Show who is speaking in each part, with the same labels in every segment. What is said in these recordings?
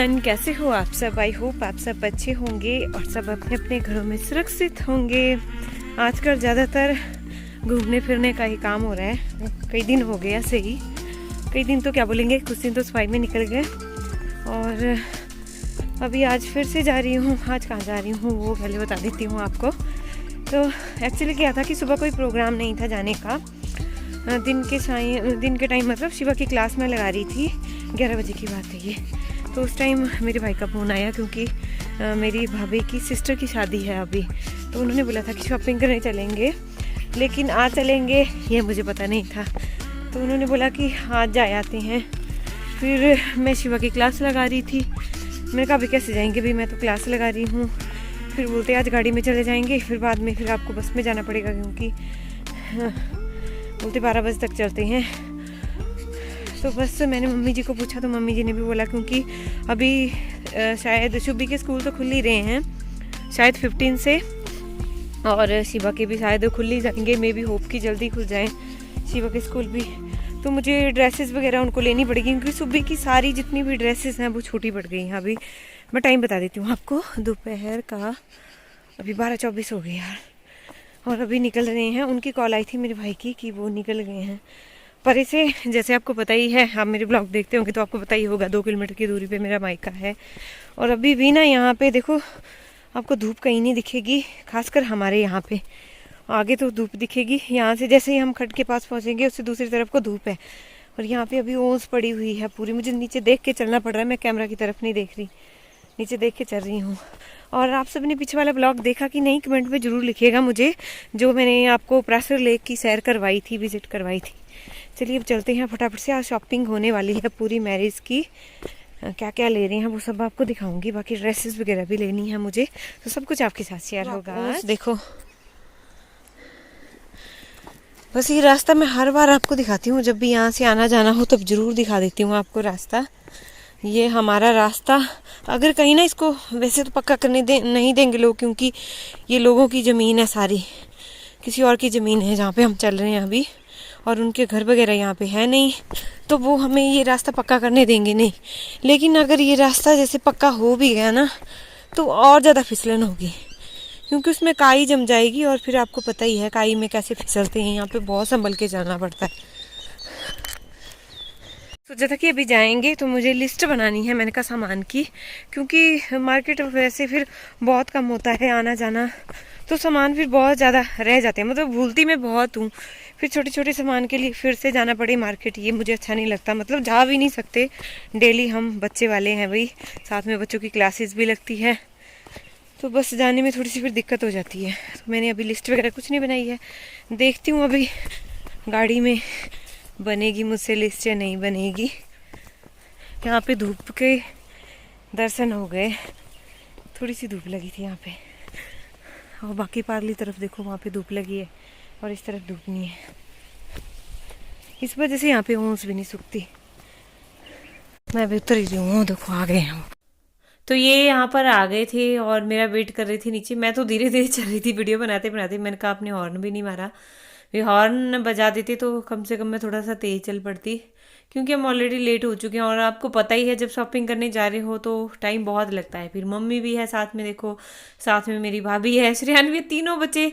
Speaker 1: Everyone, कैसे हो आप सब। आई होप आप सब अच्छे होंगे और सब अपने अपने घरों में सुरक्षित होंगे। आजकल ज़्यादातर घूमने फिरने का ही काम हो रहा है। कई दिन हो गया सही, कई दिन तो क्या बोलेंगे, कुछ दिन तो सफाई में निकल गए। और अभी आज फिर से जा रही हूँ। आज कहाँ जा रही हूँ वो पहले बता देती हूँ आपको। तो एक्चुअली क्या था कि सुबह कोई प्रोग्राम नहीं था जाने का। दिन के टाइम मतलब शिवा की क्लास में लगा रही थी। 11 बजे की बात है ये। तो उस टाइम मेरे भाई का फ़ोन आया क्योंकि मेरी भाभी की सिस्टर की शादी है अभी। तो उन्होंने बोला था कि शॉपिंग करने चलेंगे, लेकिन आज चलेंगे ये मुझे पता नहीं था। तो उन्होंने बोला कि आज जा आते हैं। फिर मैं शिवा की क्लास लगा रही थी। मैंने कहा अभी कैसे जाएंगे भाई, मैं तो क्लास लगा रही हूँ। फिर बोलते आज गाड़ी में चले जाएंगे, फिर बाद में फिर आपको बस में जाना पड़ेगा क्योंकि बोलते 12 बजे तक चलते हैं। तो बस मैंने मम्मी जी को पूछा तो मम्मी जी ने भी बोला क्योंकि अभी शायद शुभी के स्कूल तो खुल ही रहे हैं शायद 15 से, और शिवा के भी शायद खुल ही जाएंगे। मे भी होप कि जल्दी खुल जाएं शिवा के स्कूल भी। तो मुझे ड्रेसेस वगैरह उनको लेनी पड़ेगी क्योंकि सुबह की सारी जितनी भी ड्रेसेस हैं वो छोटी पड़ गई हैं। अभी मैं टाइम बता देती हूँ आपको, दोपहर का अभी 12:24 हो गए यार, और अभी निकल रहे हैं। उनकी कॉल आई थी मेरे भाई की कि वो निकल गए हैं। पर इसे जैसे आपको पता ही है, आप मेरे ब्लॉग देखते होंगे तो आपको पता ही होगा 2 किलोमीटर की दूरी पे मेरा मायका है। और अभी भी ना यहाँ पे देखो आपको धूप कहीं नहीं दिखेगी, खासकर हमारे यहाँ पे। आगे तो धूप दिखेगी, यहाँ से जैसे ही हम खड्ड के पास पहुँचेंगे उससे दूसरी तरफ को धूप है। और यहाँ पे अभी ओस पड़ी हुई है पूरी। मुझे नीचे देख के चलना पड़ रहा है, मैं कैमरा की तरफ नहीं देख रही, नीचे देख के चल रही हूँ। और आप सबने पीछे वाला ब्लॉग देखा कि नहीं, कमेंट में ज़रूर लिखिएगा मुझे, जो मैंने आपको प्रासर लेक की सैर करवाई थी, विजिट करवाई थी। चलिए अब चलते हैं फटाफट से। आज शॉपिंग होने वाली है पूरी मैरिज की। क्या क्या ले रहे हैं वो सब आपको दिखाऊंगी। बाकी ड्रेसेस वगैरह भी लेनी है मुझे, तो सब कुछ आपके साथ शेयर होगा। देखो बस ये रास्ता मैं हर बार आपको दिखाती हूँ, जब भी यहाँ से आना जाना हो तब जरूर दिखा देती हूँ आपको रास्ता। ये हमारा रास्ता, अगर कहीं ना इसको वैसे तो पक्का करने नहीं देंगे लोग, क्योंकि ये लोगों की ज़मीन है सारी, किसी और की ज़मीन है जहाँ पे हम चल रहे हैं अभी, और उनके घर वगैरह यहाँ पे है नहीं, तो वो हमें ये रास्ता पक्का करने देंगे नहीं। लेकिन अगर ये रास्ता जैसे पक्का हो भी गया ना तो और ज़्यादा फिसलन होगी, क्योंकि उसमें काई जम जाएगी। और फिर आपको पता ही है काई में कैसे फिसलते हैं, यहाँ पे बहुत संभल के जाना पड़ता है। सोचा था कि अभी जाएंगे तो मुझे लिस्ट बनानी है, मैंने कहा सामान की, क्योंकि मार्केट वैसे फिर बहुत कम होता है आना जाना, तो सामान फिर बहुत ज़्यादा रह जाते हैं। मतलब भूलती मैं बहुत हूँ, फिर छोटे छोटे सामान के लिए फिर से जाना पड़े मार्केट, ये मुझे अच्छा नहीं लगता। मतलब जा भी नहीं सकते डेली, हम बच्चे वाले हैं भाई, साथ में बच्चों की क्लासेस भी लगती है, तो बस जाने में थोड़ी सी फिर दिक्कत हो जाती है। तो मैंने अभी लिस्ट वगैरह कुछ नहीं बनाई है, देखती हूँ अभी गाड़ी में बनेगी मुझसे लिस्ट या नहीं बनेगी। यहाँ पे धूप के दर्शन हो गए, थोड़ी सी धूप लगी थी यहाँ पे, और बाकी पार्ली तरफ देखो वहाँ पे धूप लगी है और इस तरफ धूप नहीं है। इस वजह से यहाँ पे ऊँस भी नहीं सूखती। मैं अभी उतर ही रही हूँ, देखो आ गए हम। तो ये यहाँ पर आ गए थे और मेरा वेट कर रही थी नीचे। मैं तो धीरे धीरे चल रही थी वीडियो बनाते बनाते। मैंने कहा आपने हॉर्न भी नहीं मारा, वे हॉर्न बजा देते तो कम से कम मैं थोड़ा सा तेज चल पड़ती, क्योंकि हम ऑलरेडी लेट हो चुके हैं। और आपको पता ही है जब शॉपिंग करने जा रहे हो तो टाइम बहुत लगता है। फिर मम्मी भी है साथ में, देखो साथ में मेरी भाभी है, श्रेयान भी, तीनों बच्चे,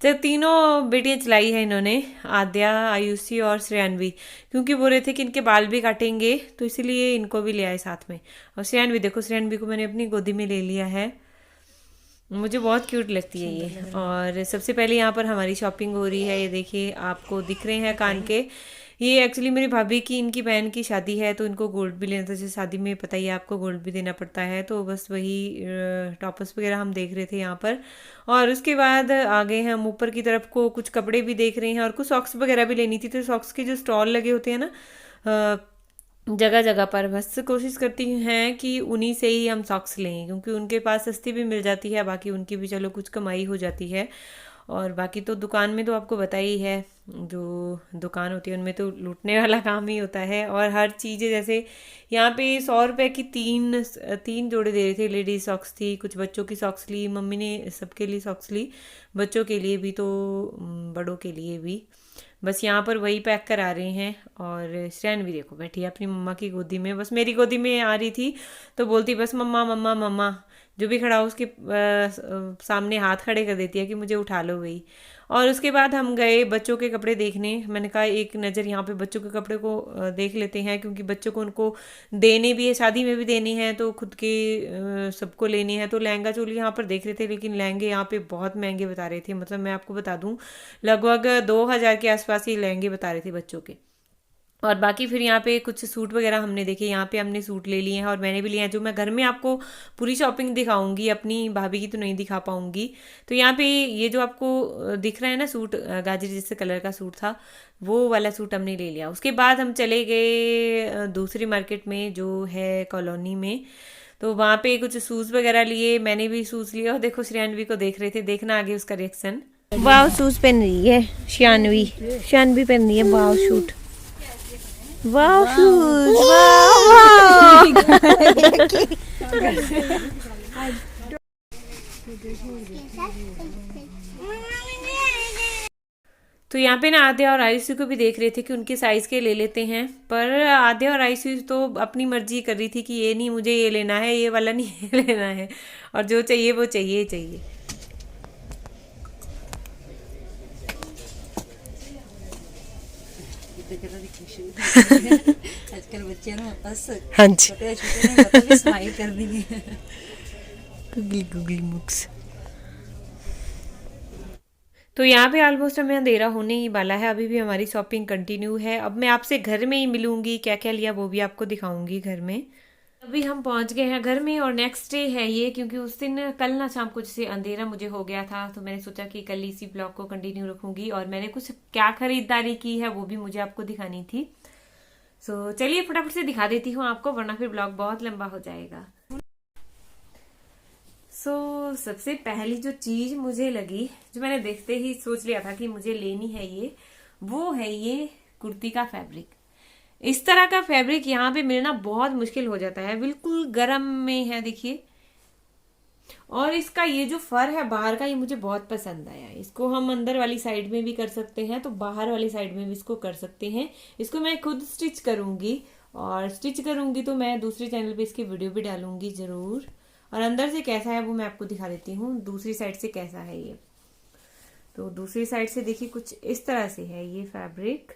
Speaker 1: जब तीनों बेटियां चलाई है इन्होंने, आद्या, आयुषी और श्रेयानवी, क्योंकि बोल रहे थे कि इनके बाल भी काटेंगे तो इसीलिए इनको भी ले आए साथ में। और श्रेयानवी देखो, श्रेयानवी को मैंने अपनी गोदी में ले लिया है, मुझे बहुत क्यूट लगती है ये। और सबसे पहले यहाँ पर हमारी शॉपिंग हो रही है, ये देखिए आपको दिख रहे हैं कान के। ये एक्चुअली मेरी भाभी की, इनकी बहन की शादी है तो इनको गोल्ड भी लेना था। जैसे शादी में पता ही है आपको गोल्ड भी देना पड़ता है, तो बस वही टॉपर्स वगैरह हम देख रहे थे यहाँ पर। और उसके बाद आगे हैं हम ऊपर की तरफ को, कुछ कपड़े भी देख रहे हैं और कुछ सॉक्स वगैरह भी लेनी थी। तो सॉक्स के जो स्टॉल लगे होते हैं ना जगह जगह पर, बस कोशिश करती हैं कि उन्हीं से ही हम सॉक्स लें, क्योंकि उनके पास सस्ती भी मिल जाती है, बाकी उनकी भी चलो कुछ कमाई हो जाती है। और बाकी तो दुकान में तो आपको पता ही है, जो दुकान होती है उनमें तो लूटने वाला काम ही होता है। और हर चीज़ जैसे यहाँ पे 100 रुपये की तीन जोड़े दे रहे थे। लेडीज सॉक्स थी, कुछ बच्चों की सॉक्स ली, मम्मी ने सबके लिए सॉक्स ली, बच्चों के लिए भी तो बड़ों के लिए भी। बस यहाँ पर वही पैक करा रहे हैं। और श्रेयन भी देखो बैठी है अपनी मम्मा की गोदी में, बस मेरी गोदी में आ रही थी तो बोलती बस मम्मा मम्मा मम्मा, जो भी खड़ा हो उसके सामने हाथ खड़े कर देती है कि मुझे उठा लो वही। और उसके बाद हम गए बच्चों के कपड़े देखने। मैंने कहा एक नज़र यहाँ पे बच्चों के कपड़े को देख लेते हैं, क्योंकि बच्चों को उनको देने भी है, शादी में भी देने हैं, तो खुद के सबको लेने हैं। तो लहंगा चोली यहाँ पर देख रहे थे, लेकिन लहंगे यहाँ पे बहुत महंगे बता रहे थे। मतलब मैं आपको बता दूँ लगभग 2000 के आसपास ही लहंगे बता रहे थे बच्चों के। और बाकी फिर यहाँ पे कुछ सूट वगैरह हमने देखे, यहाँ पे हमने सूट ले लिए हैं और मैंने भी लिए हैं, जो मैं घर में आपको पूरी शॉपिंग दिखाऊंगी, अपनी भाभी की तो नहीं दिखा पाऊंगी। तो यहाँ पे ये जो आपको दिख रहा है ना सूट, गाजर जैसे कलर का सूट था, वो वाला सूट हमने ले लिया। उसके बाद हम चले गए दूसरी मार्केट में जो है कॉलोनी में, तो वहाँ पे कुछ शूज़ वगैरह लिए, मैंने भी शूज़ लिए। और देखो श्रेयानवी को देख रहे थे, देखना आगे उसका रिएक्शन। वाव शूज़ पहन रही है श्यानवी, श्यानवी पहन रही है वाव शूट, वाव शूज, वाव। तो यहाँ पे ना आद्या और आयुषी को भी देख रहे थे कि उनके साइज के ले लेते हैं, पर आद्या और आयुषी तो अपनी मर्जी कर रही थी कि ये नहीं मुझे ये लेना है, ये वाला नहीं ये लेना है, और जो चाहिए वो चाहिए चाहिए।
Speaker 2: आजकल बच्चे ना बस
Speaker 1: हाँ जी
Speaker 2: छोटे स्माइल कर देंगे।
Speaker 1: Googly googly मुक्स। तो यहाँ पे ऑलमोस्ट हमें अंधेरा होने ही वाला है, अभी भी हमारी शॉपिंग कंटिन्यू है। अब मैं आपसे घर में ही मिलूंगी, क्या क्या लिया वो भी आपको दिखाऊंगी घर में। अभी हम पहुंच गए हैं घर में और नेक्स्ट डे है ये, क्योंकि उस दिन कल ना शाम को जैसे अंधेरा मुझे हो गया था, तो मैंने सोचा कि कल इसी ब्लॉग को कंटिन्यू रखूंगी। और मैंने कुछ क्या खरीदारी की है वो भी मुझे आपको दिखानी थी। सो चलिए फटाफट से दिखा देती हूँ आपको, वरना फिर ब्लॉग बहुत लंबा हो जाएगा। सबसे पहली जो चीज मुझे लगी, जो मैंने देखते ही सोच लिया था कि मुझे लेनी है ये, वो है ये कुर्ती का फैब्रिक। इस तरह का फैब्रिक यहाँ पे मिलना बहुत मुश्किल हो जाता है, बिल्कुल गरम में है देखिए। और इसका ये जो फर है बाहर का, ये मुझे बहुत पसंद आया। इसको हम अंदर वाली साइड में भी कर सकते हैं, तो बाहर वाली साइड में भी इसको कर सकते हैं। इसको मैं खुद स्टिच करूंगी, और स्टिच करूंगी तो मैं दूसरे चैनल पे इसकी वीडियो भी डालूंगी जरूर। और अंदर से कैसा है वो मैं आपको दिखा देती हूँ, दूसरी साइड से कैसा है ये। तो दूसरी साइड से देखिए कुछ इस तरह से है ये फैब्रिक।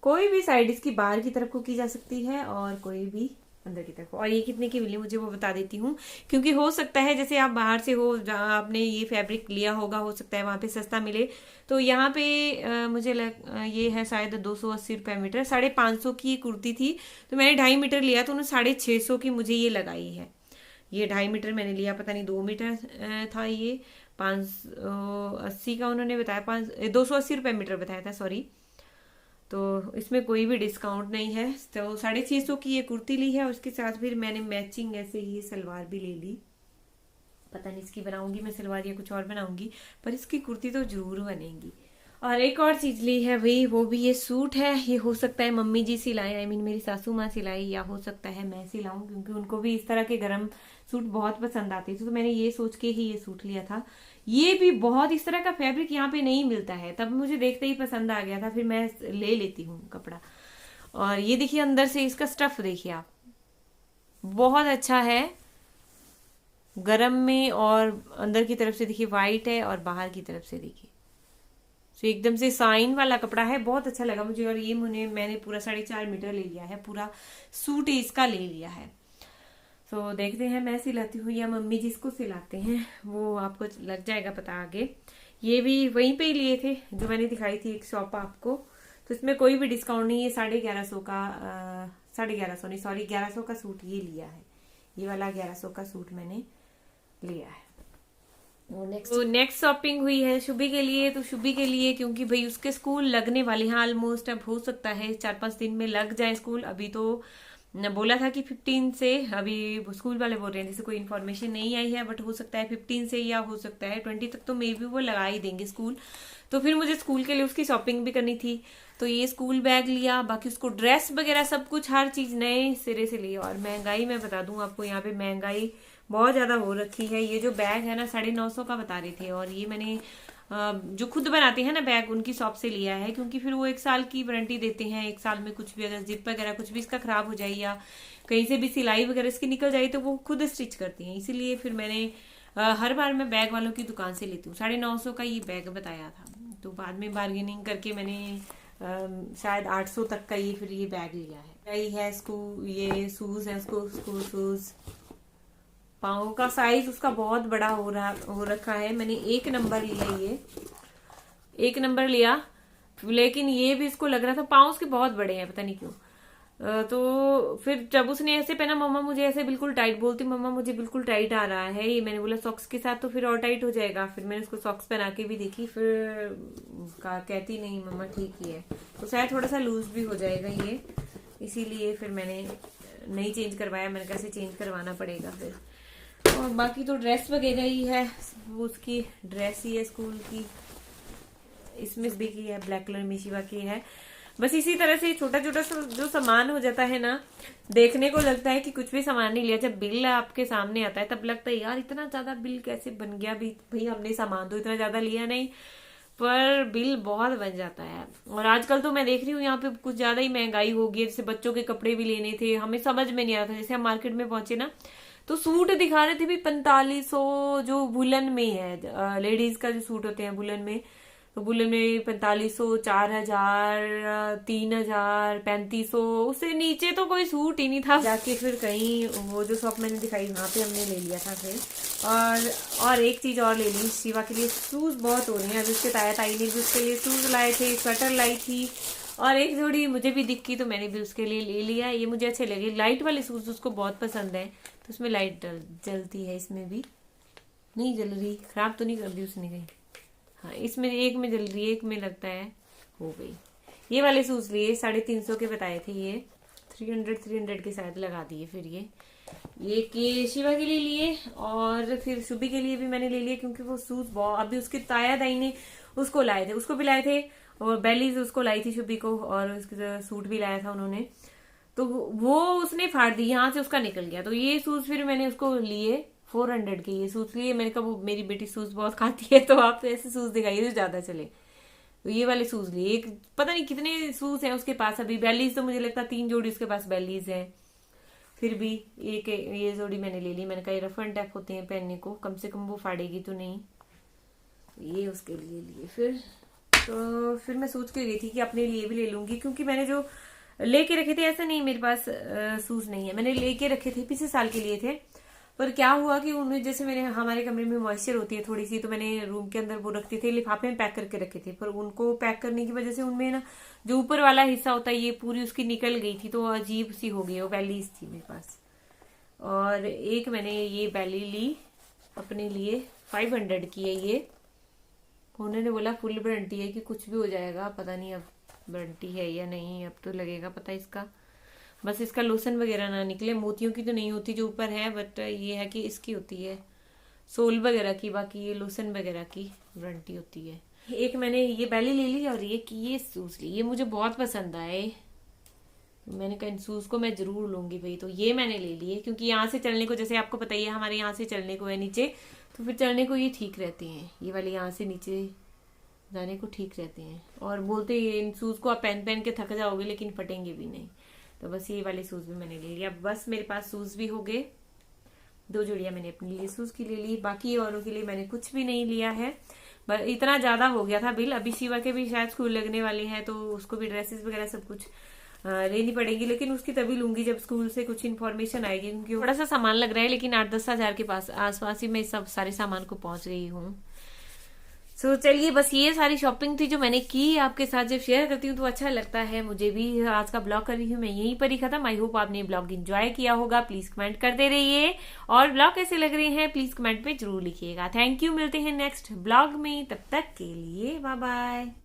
Speaker 1: कोई भी साइड इसकी बाहर की तरफ को की जा सकती है और कोई भी अंदर की तरफ। और ये कितने की मिली मुझे वो बता देती हूँ, क्योंकि हो सकता है जैसे आप बाहर से हो, जहाँ आपने ये फैब्रिक लिया होगा, हो सकता है वहां पे सस्ता मिले। तो यहाँ पे मुझे ये है शायद 280 रुपये मीटर, 550 की कुर्ती थी, तो मैंने 2.5 मीटर लिया, तो उन्होंने 650 की मुझे ये लगाई है। ये 2.5 मीटर मैंने लिया, पता नहीं 2 मीटर था ये, 580 का उन्होंने बताया, 280 रुपये मीटर बताया था, सॉरी। तो इसमें कोई भी डिस्काउंट नहीं है। तो 650 की ये कुर्ती ली है, उसके साथ फिर मैंने मैचिंग ऐसे ही सलवार भी ले ली। पता नहीं इसकी बनाऊंगी मैं सलवार या कुछ और बनाऊंगी, पर इसकी कुर्ती तो जरूर बनेगी। और एक और चीज ली है भाई, वो भी ये सूट है। ये हो सकता है मम्मी जी सिलाए, आई मीन मेरी सासू माँ सिलाई, या हो सकता है मैं सिलाऊं, क्योंकि उनको भी इस तरह के गर्म सूट बहुत पसंद आते थे। तो मैंने ये सोच के ही ये सूट लिया था। ये भी बहुत इस तरह का फैब्रिक यहाँ पे नहीं मिलता है, तब मुझे देखते ही पसंद आ गया था, फिर मैं ले लेती हूँ कपड़ा। और ये देखिए अंदर से इसका स्टफ देखिए आप, बहुत अच्छा है गरम में। और अंदर की तरफ से देखिए वाइट है, और बाहर की तरफ से देखिए तो एकदम से साइन वाला कपड़ा है, बहुत अच्छा लगा मुझे। और ये मैंने पूरा 4.5 मीटर ले लिया है, पूरा सूट इसका ले लिया है। तो देखते हैं मैं सिलाती हूँ या मम्मी जिसको सिलाते हैं, वो आपको लग जाएगा पता आगे। ये भी वहीं पे ही लिए थे जो मैंने दिखाई थी एक शॉप आपको, तो इसमें कोई भी डिस्काउंट नहीं है। 1150 का 1150 नहीं, सॉरी 1100 का सूट ये लिया है, ये वाला 1100 का सूट मैंने लिया है। नेक्स्ट शॉपिंग हुई है शुभी के लिए। तो शुभी के लिए क्योंकि भाई उसके स्कूल लगने वाले हैं ऑलमोस्ट, अब हो सकता है 4-5 दिन में लग जाए स्कूल। अभी तो बोला था कि 15 से, अभी स्कूल वाले बोल रहे हैं जैसे कोई इन्फॉर्मेशन नहीं आई है, बट हो सकता है 15 से या हो सकता है 20 तक तो मे बी वो लगा ही देंगे स्कूल। तो फिर मुझे स्कूल के लिए उसकी शॉपिंग भी करनी थी, तो ये स्कूल बैग लिया, बाकी उसको ड्रेस वगैरह सब कुछ हर चीज नए सिरे से ली। और महंगाई मैं बता दूं आपको, यहाँ पे महंगाई बहुत ज्यादा हो रखी है। ये जो बैग है ना 950 का बता रहे थे, और ये मैंने जो खुद बनाते हैं ना बैग, उनकी शॉप से लिया है, क्योंकि फिर वो 1 साल की वारंटी देते हैं। 1 साल में कुछ भी अगर जिप वगैरह कुछ भी इसका खराब हो जाए या कहीं से भी सिलाई वगैरह इसकी निकल जाए तो वो खुद स्टिच करती हैं। इसीलिए फिर मैंने हर बार मैं बैग वालों की दुकान से लेती हूँ। 950 का ये बैग बताया था, तो बाद में बार्गेनिंग करके मैंने शायद 800 तक का ये बैग लिया है। यही है ये शूज है, स्कूल शूज। पाँव का साइज उसका बहुत बड़ा हो रखा है। मैंने 1 नंबर लिया, ये 1 नंबर लिया, लेकिन ये भी इसको लग रहा था पाँव उसके बहुत बड़े हैं, पता नहीं क्यों। तो फिर जब उसने ऐसे पहना, मम्मा मुझे ऐसे बिल्कुल टाइट बोलती, मम्मा मुझे बिल्कुल टाइट आ रहा है ये। मैंने बोला सॉक्स के साथ तो फिर और टाइट हो जाएगा। फिर मैंने उसको सॉक्स पहना के भी देखी, फिर कहती नहीं मम्मा ठीक ही है, तो शायद थोड़ा सा लूज भी हो जाएगा ये, इसीलिए फिर मैंने नहीं चेंज करवाया। मैंने कैसे चेंज करवाना पड़ेगा फिर। और बाकी तो ड्रेस वगैरह ही है, वो उसकी ड्रेस ही है स्कूल की, इसमें भी की है, ब्लैक कलर में शिवा की है। बस इसी तरह से छोटा छोटा जो सामान हो जाता है ना, देखने को लगता है कि कुछ भी सामान नहीं लिया, जब बिल आपके सामने आता है तब लगता है यार इतना ज्यादा बिल कैसे बन गया। भाई हमने सामान तो इतना ज्यादा लिया नहीं, पर बिल बहुत बन जाता है। और आजकल तो मैं देख रही हूँ यहाँ पे कुछ ज्यादा ही महंगाई हो गई है। जैसे बच्चों के कपड़े भी लेने थे, हमें समझ में नहीं आ रहा था। जैसे हम मार्केट में पहुंचे ना, तो सूट दिखा रहे थे भी 4500, जो वुलन में है, लेडीज का जो सूट होते हैं वुलन में, तो बुलन में 4500, 4000, 3000, 3500, उससे नीचे तो कोई सूट ही नहीं था। जाके फिर कहीं वो जो शॉप मैंने दिखाई वहां पे हमने ले लिया था फिर। और एक चीज और ले ली, शिवा के लिए शूज बहुत हो रहे हैं। अभी उसके ताई ने भी उसके लिए शूज लाए थे, स्वेटर लाई थी, और एक जोड़ी मुझे भी दिखी तो मैंने भी उसके लिए ले लिया। ये मुझे अच्छे लगे, लाइट वाले शूज उसको बहुत पसंद है, तो उसमें लाइट जलती है, इसमें भी नहीं जल रही, खराब तो नहीं कर दी उसने कहीं। हाँ, इसमें एक में जल रही है, एक में लगता है हो गई। ये वाले शूज लिए 350 के बताए थे, ये 300 के शायद लगा दिए। फिर ये कि शिवा के लिए लिए, और फिर शुभी के लिए भी मैंने ले लिए, क्योंकि वो शूज बहुत, अभी उसके ताया दाई ने उसको लाए थे, उसको भी लाए थे, और बेलीज उसको लाई थी शुभी को, और उसके सूट भी लाया था उन्होंने, तो वो उसने फाड़ दी, यहाँ से उसका निकल गया। तो ये शूज फिर मैंने उसको लिए 400 के, ये शूज लिए। मैंने कहा वो मेरी बेटी शूज बहुत खाती है, तो आप ऐसे शूज दिखाइए जो ज्यादा चले, तो ये वाले शूज लिए। एक पता नहीं कितने शूज हैं उसके पास अभी। बेलीज तो मुझे लगता है 3 जोड़ी उसके पास बेलीज है, फिर भी एक ये जोड़ी मैंने ले ली। मैंने कहा रफ एंड टफ होते हैं पहनने को, कम से कम वो फाड़ेगी तो नहीं, ये उसके लिए लिए। फिर मैं सोच के गई थी कि अपने लिए भी ले लूंगी, क्योंकि मैंने जो लेके रखे थे, ऐसा नहीं मेरे पास शूज नहीं है, मैंने लेके रखे थे, पिछले साल के लिए थे। पर क्या हुआ कि उनमें जैसे हमारे कमरे में मॉइस्चर होती है थोड़ी सी, तो मैंने रूम के अंदर वो रखते थे, लिफाफे में पैक करके रखे थे, पर उनको पैक करने की वजह से उनमें ना जो ऊपर वाला हिस्सा होता है ये पूरी उसकी निकल गई थी, तो अजीब सी हो गई, वो बैलीज थी मेरे पास। और एक मैंने ये बैली ली अपने लिए, 500 की है ये। उन्होंने बोला फुल वारंटी है कि कुछ भी हो जाएगा, पता नहीं अब वारंटी है या नहीं, अब तो लगेगा पता इसका। बस इसका लोशन वगैरह ना निकले, मोतियों की तो नहीं होती जो ऊपर है, बट ये है कि इसकी होती है सोल वगैरह की, बाकी ये लोशन वगैरह की वारंटी होती है। एक मैंने ये बैली ले ली, और ये शूज ली, ये मुझे बहुत पसंद आए। मैंने कहा इन शूज को मैं जरूर लूंगी भाई, तो ये मैंने ले लिए, क्योंकि यहाँ से चलने को, जैसे आपको पता ही है हमारे यहाँ से चलने को है नीचे, तो फिर चलने को ये ठीक रहते हैं, ये वाले यहाँ से नीचे जाने को ठीक रहते हैं। और बोलते हैं इन शूज को आप पहन के थक जाओगे, लेकिन फटेंगे भी नहीं, तो बस ये वाले शूज भी मैंने ले लिया। बस मेरे पास शूज भी हो गए, 2 जोड़ियां मैंने अपने लिए शूज की ले ली, बाकी औरों के लिए मैंने कुछ भी नहीं लिया है। इतना ज्यादा हो गया था बिल। अभी शिवा के भी शायद स्कूल लगने वाले हैं, तो उसको भी ड्रेसेस वगैरह सब कुछ लेनी पड़ेगी, लेकिन उसकी तभी लूंगी जब स्कूल से कुछ इन्फॉर्मेशन आएगी, क्योंकि थोड़ा सा सामान लग रहा है, लेकिन 8-10 हजार के पास आसपास ही मैं सब सारे सामान को पहुंच गई हूँ। सो चलिए, बस ये सारी शॉपिंग थी जो मैंने की, आपके साथ जब शेयर करती हूँ तो अच्छा लगता है मुझे भी। आज का ब्लॉग कर रही हूँ मैं यहीं पर ही खत्म। आई होप आपने ब्लॉग एंजॉय किया होगा, प्लीज कमेंट करते रहिए, और ब्लॉग कैसे लग रहे हैं प्लीज कमेंट में जरूर लिखिएगा। थैंक यू, मिलते हैं नेक्स्ट ब्लॉग में, तब तक के लिए बाय बाय।